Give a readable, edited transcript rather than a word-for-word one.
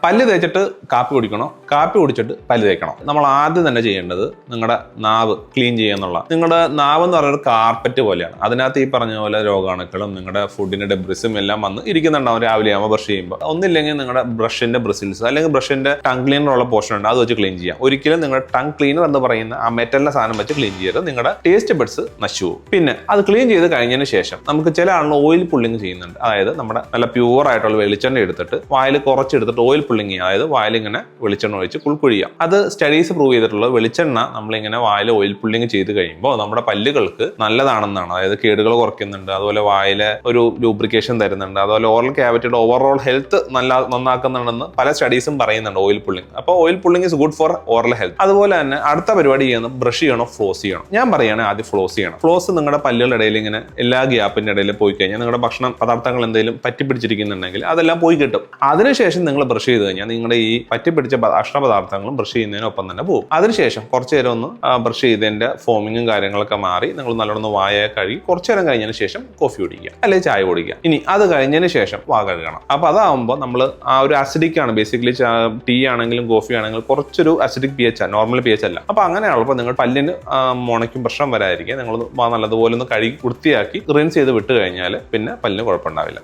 പല്ല് തേച്ചിട്ട് കാപ്പി കുടിക്കണോ, കാപ്പി കുടിച്ചിട്ട് പല്ല് തേക്കണോ? നമ്മൾ ആദ്യം തന്നെ ചെയ്യേണ്ടത് നിങ്ങളുടെ നാവ് ക്ലീൻ ചെയ്യുക. നിങ്ങളുടെ നാവ് എന്ന് പറയുന്നത് കാർപ്പറ്റ് പോലെയാണ്. അതിനകത്ത് ഈ പറഞ്ഞ പോലെ രോഗാണുക്കളും നിങ്ങളുടെ ഫുഡിന്റെ ഡെബ്രിസും എല്ലാം വന്ന് ഇരിക്കുന്നുണ്ടാവും രാവിലെ ആകുമ്പോൾ ബ്രഷ് ചെയ്യുമ്പോൾ. ഒന്നില്ലെങ്കിൽ നിങ്ങളുടെ ബ്രഷിന്റെ ബ്രിസിൽസ് അല്ലെങ്കിൽ ബ്രഷിന്റെ ടങ് ക്ലീനർ ഉള്ള പോർഷൻ ഉണ്ട്, അത് വെച്ച് ക്ലീൻ ചെയ്യാം. ഒരിക്കലും നിങ്ങളുടെ ടങ് ക്ലീനർ എന്ന് പറയുന്ന ആ മെറ്റലിന്റെ സാധനം വെച്ച് ക്ലീൻ ചെയ്യരുത്, നിങ്ങളുടെ ടേസ്റ്റ് ബഡ്സ് നശിച്ചു പോകും. പിന്നെ അത് ക്ലീൻ ചെയ്ത് കഴിഞ്ഞതിന് ശേഷം നമുക്ക് ചില ആളുകൾ ഓയിൽ പുള്ളിങ് ചെയ്യുന്നുണ്ട്. അതായത് നമ്മുടെ നല്ല പ്യൂർ ആയിട്ടുള്ള വെളിച്ചെണ്ണ എടുത്തിട്ട് വായിൽ കുറച്ചെടുത്തിട്ട് ഓയിൽ പുള്ളിങ് ചെയ്യുക. അതായത് വായിൽ ഇങ്ങനെ വെളിച്ചെണ്ണ ഒഴിച്ച് കുൾക്കുഴിയാം. അത് സ്റ്റഡീസ് പ്രൂവ് ചെയ്തിട്ടുള്ളത് വെളിച്ചെണ്ണ നമ്മളിങ്ങനെ വായിൽ ഓയിൽ പുള്ളിങ് ചെയ്ത് കഴിയുമ്പോൾ നമ്മുടെ പല്ലുകൾക്ക് നല്ലതാണെന്നാണ്. അതായത് കേടുകൾ കുറയ്ക്കുന്നുണ്ട്, അതുപോലെ വായിലെ ഒരു ലൂബ്രിക്കേഷൻ തരുന്നുണ്ട്, അതുപോലെ ഓറൽ ക്യാവിറ്റിയുടെ ഓവറോൾ ഹെൽത്ത് നന്നാക്കുന്നുണ്ടെന്ന് പല സ്റ്റഡീസും പറയുന്നുണ്ട് ഓയിൽ പുള്ളിങ്. അപ്പോൾ oil pulling is good for oral health. അതുപോലെ തന്നെ അടുത്ത പരിപാടി ചെയ്യുന്നത് ബ്രഷ് ചെയ്യണോ ഫ്ലോസ് ചെയ്യണം? ഞാൻ പറയുകയാണെങ്കിൽ ആദ്യം ഫ്ലോസ് ചെയ്യണം. ഫ്ലോസ് നിങ്ങളുടെ പല്ലുകളുടെ ഇടയിൽ ഇങ്ങനെ എല്ലാ ഗ്യാപ്പിന്റെ ഇടയിൽ പോയി കഴിഞ്ഞാൽ നിങ്ങളുടെ ഭക്ഷണ പദാർത്ഥങ്ങൾ എന്തെങ്കിലും പറ്റിപ്പിടിച്ചിരിക്കുന്നുണ്ടെങ്കിൽ അതെല്ലാം പോയി കിട്ടും. അതിനുശേഷം നിങ്ങൾ ബ്രഷ് ചെയ്ത് കഴിഞ്ഞാൽ നിങ്ങളുടെ ഈ പറ്റിപ്പിടിച്ച ഭക്ഷണ പദാർത്ഥങ്ങളും ബ്രഷ് ചെയ്യുന്നതിനൊപ്പം തന്നെ പോകും. അതിനുശേഷം കുറച്ചു നേരം ഒന്ന് ബ്രഷ് ചെയ്തതിന്റെ ഫോമിങ്ങും കാര്യങ്ങളൊക്കെ മാറി നിങ്ങൾ നല്ലോണം വായ കഴുകി കുറച്ചു നേരം കഴിഞ്ഞതിന് ശേഷം കോഫി കുടിക്കുക അല്ലെങ്കിൽ ചായ കുടിക്കുക. ഇനി അത് കഴിഞ്ഞതിന് ശേഷം വാ കഴുകണം. അപ്പൊ അതാവുമ്പോൾ നമ്മൾ ആ ഒരു അസിഡിക് ആണ് ബേസിക്കലി. ടീ ആണെങ്കിലും കോഫി ആണെങ്കിലും കുറച്ചൊരു അസിഡിക് പി എച്ച് ആണ്, നോർമൽ പി എച്ച് അല്ല. അപ്പൊ അങ്ങനെയാണപ്പോൾ നിങ്ങൾ പല്ലിന് മുണയ്ക്കും പ്രശ്നം വരാതിരിക്കുക നിങ്ങൾ നല്ലതുപോലെ ഒന്ന് കഴുകി വൃത്തിയാക്കി റിൻസ് ചെയ്ത് വിട്ട് കഴിഞ്ഞാൽ പിന്നെ പല്ലിന് കുഴപ്പമുണ്ടാവില്ല.